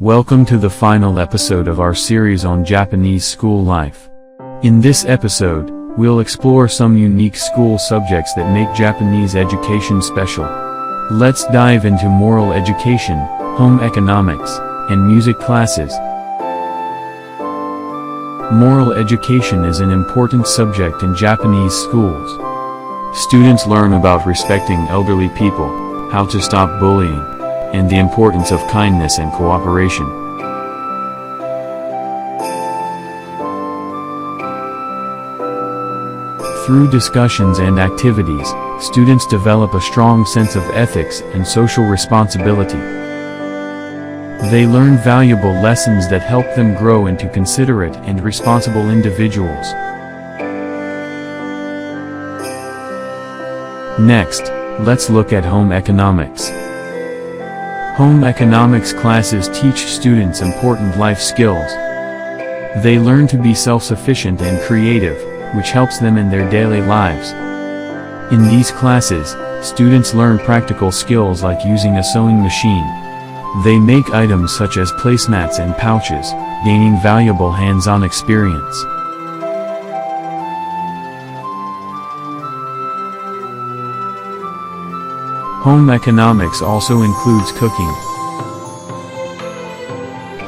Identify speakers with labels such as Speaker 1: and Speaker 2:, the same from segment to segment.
Speaker 1: Welcome to the final episode of our series on Japanese school life. In this episode, we'll explore some unique school subjects that make Japanese education special. Let's dive into moral education, home economics, and music classes. Moral education is an important subject in Japanese schools. Students learn about respecting elderly people, how to stop bullying, and the importance of kindness and cooperation. Through discussions and activities, students develop a strong sense of ethics and social responsibility. They learn valuable lessons that help them grow into considerate and responsible individuals. Next, let's look at home economics. Home economics classes teach students important life skills. They learn to be self-sufficient and creative, which helps them in their daily lives. In these classes, students learn practical skills like using a sewing machine. They make items such as placemats and pouches, gaining valuable hands-on experience. Home economics also includes cooking.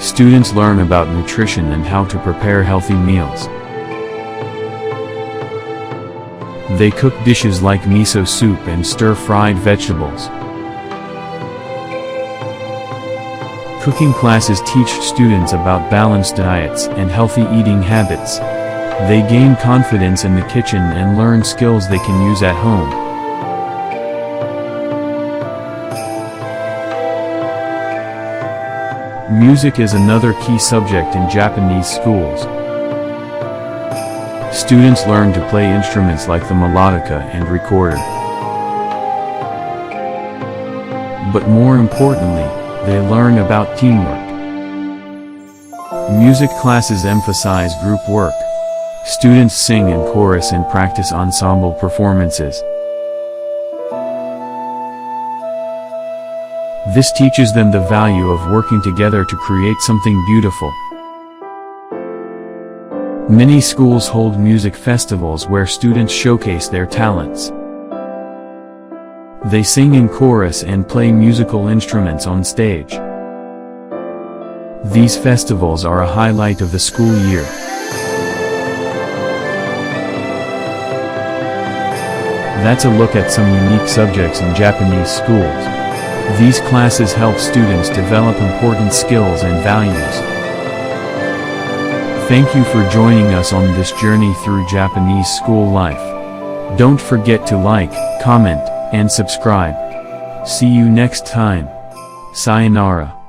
Speaker 1: Students learn about nutrition and how to prepare healthy meals. They cook dishes like miso soup and stir-fried vegetables. Cooking classes teach students about balanced diets and healthy eating habits. They gain confidence in the kitchen and learn skills they can use at home. Music is another key subject in Japanese schools. Students learn to play instruments like the melodica and recorder. But more importantly, they learn about teamwork. Music classes emphasize group work. Students sing in chorus and practice ensemble performances. This teaches them the value of working together to create something beautiful. Many schools hold music festivals where students showcase their talents. They sing in chorus and play musical instruments on stage. These festivals are a highlight of the school year. That's a look at some unique subjects in Japanese schools. These classes help students develop important skills and values. Thank you for joining us on this journey through Japanese school life. Don't forget to like, comment, and subscribe. See you next time. Sayonara.